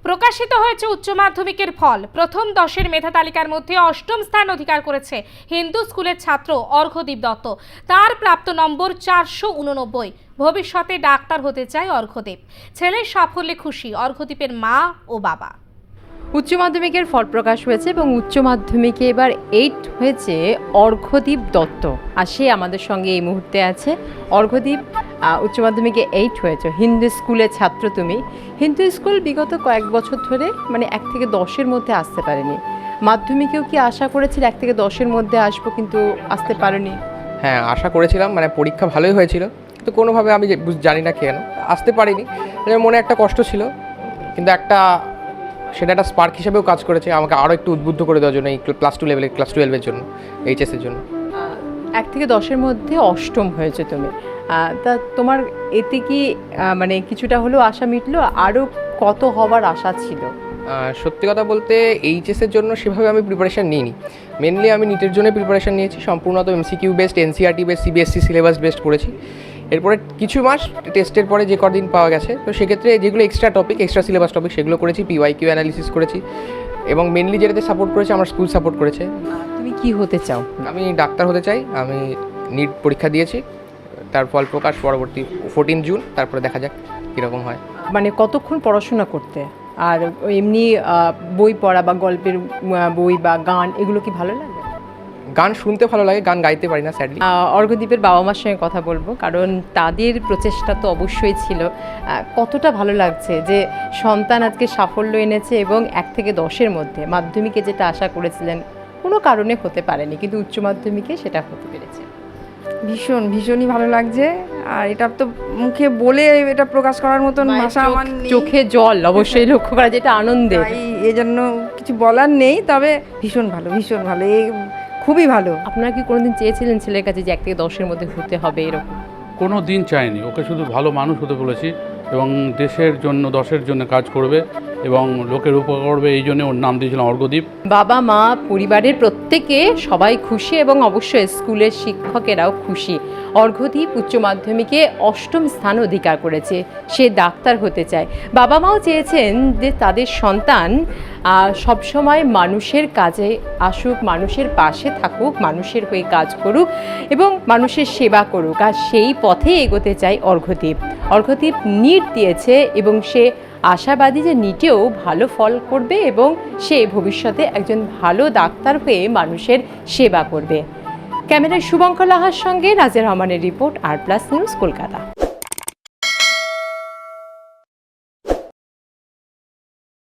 প্রকাশিত হয়েছে উচ্চ মাধ্যমিকের ফল। প্রথম 10-এর মেধা তালিকার মধ্যে 8ম স্থান অধিকার করেছে হিন্দু স্কুলের ছাত্র অর্ঘ্যদীপ দত্ত। তার প্রাপ্ত নম্বর 489। ভবিষ্যতে ডাক্তার হতে চায় অর্ঘ্যদীপ। ছেলের সাফল্যে খুশি অর্ঘ্যদীপের মা ও বাবা। উচ্চ মাধ্যমিকের ফল প্রকাশ হয়েছে এবং উচ্চ মাধ্যমিকে এবার 8 হয়েছে অর্ঘ্যদীপ দত্ত। আর সে আমাদের সঙ্গে এই মুহূর্তে আছে। অর্ঘ্যদীপ, উচ্চ মাধ্যমিকে 8 হয়েছে, হিন্দু স্কুলের ছাত্র তুমি। হিন্দু স্কুল বিগত কয়েক বছর ধরে 1 থেকে 10-এর মধ্যে আসতে পারেনি। মাধ্যমিকেও কি আশা করেছিল 1 থেকে 10-এর মধ্যে আসবো, কিন্তু আসতে পারেনি? হ্যাঁ, আশা করেছিলাম, পরীক্ষা ভালোই হয়েছিল, কিন্তু কোনোভাবে আমি জানি না কেন আসতে পারিনি। মনে একটা কষ্ট ছিল, কিন্তু সেটা একটা স্পার্ক হিসেবেও কাজ করেছে আমাকে আরও একটু উদ্বুদ্ধ করে দেওয়ার জন্য এই ক্লাস 12-এর জন্য, এইচএসের জন্য। 1 থেকে 10-এর মধ্যে 8ম হয়েছে তুমি। তা তোমার এতে কি কিছুটা হলেও আশা মিটলো? আরও কত হওয়ার আশা ছিল? সত্যি কথা বলতে এইচএসের জন্য সেভাবে আমি প্রিপারেশান নিইনি। মেনলি আমি নিটের জন্য প্রিপারেশান নিয়েছি, সম্পূর্ণত MCQ based, NCERT based, CBSE syllabus based করেছি। এরপরে কিছু মাস টেস্টের পরে যে কদিন পাওয়া গেছে, তো সেক্ষেত্রে যেগুলো এক্সট্রা সিলেবাস টপিক সেগুলো করেছি, পিওয়াইকিউ অ্যানালিসিস করেছি, এবং মেনলি যেটাতে সাপোর্ট করেছে আমার স্কুল সাপোর্ট করেছে। তুমি কি হতে চাও? আমি ডাক্তার হতে চাই। আমি নিট পরীক্ষা দিয়েছি, তার ফল প্রকাশ পরবর্তী 14 জুন, তারপরে দেখা যাক কীরকম হয়। কতক্ষণ পড়াশোনা করতে? আর এমনি বই পড়া বা গল্পের বই বা গান, এগুলো কি ভালো লাগে? গান শুনতে ভালো লাগে, গান গাইতে পারি না স্যাডলি। অর্ঘ্যদীপের বাবা মার সঙ্গে কথা বলবো, কারণ তাদের প্রচেষ্টা তো অবশ্যই ছিল। কতটা ভালো লাগছে যে সন্তান আজকে সাফল্য এনেছে এবং 1 থেকে 10-এর মধ্যে। মাধ্যমিকে যেটা আশা করেছিলেন কোনো কারণে হতে পারেনি, কিন্তু উচ্চ মাধ্যমিকে সেটা হতে পেরেছে। ভীষণই ভালো লাগছে। আর এটা তো মুখে বলে এটা প্রকাশ করার মতন ভাষা আমার নেই। চোখে জল অবশ্যই লক্ষ্য করা, যেটা আনন্দের। এই জন্য কিছু বলার নেই, তবে ভীষণ ভালো এই খুবই ভালো। আপনারা কি কোনোদিন চেয়েছিলেন ছেলের কাছে যে 1 থেকে 10-এর মধ্যে হতে হবে এরকম? কোনো দিন চাইনি, ওকে শুধু ভালো মানুষ হতে বলেছি এবং দেশের জন্য 10-এর জন্য কাজ করবে এবং লোকের উপকার করবে, এই জন্য ওর নাম দিয়েছিলাম অর্ঘ্যদীপ। বাবা মা পরিবারের প্রত্যেকে সবাই খুশি এবং অবশ্যই স্কুলের শিক্ষকেরাও খুশি। অর্ঘ্যদীপ উচ্চ মাধ্যমিকে 8ম স্থান অধিকার করেছে, সে ডাক্তার হতে চায়। বাবা মাও চেয়েছেন যে তাদের সন্তান সবসময় মানুষের কাজে আসুক, মানুষের পাশে থাকুক, মানুষের হয়ে কাজ করুক এবং মানুষের সেবা করুক, আর সেই পথে এগোতে চায় অর্ঘ্যদীপ। অর্ঘ্যদীপ নিট দিয়েছে এবং সে আশাবাদী যে নিটেও ভালো ফল করবে এবং সে ভবিষ্যতে একজন ভালো ডাক্তার হয়ে মানুষের সেবা করবে। ক্যামেরায় শুভঙ্কর লাহার সঙ্গে নাজির রহমানের রিপোর্ট, আর প্লাস নিউজ, কলকাতা।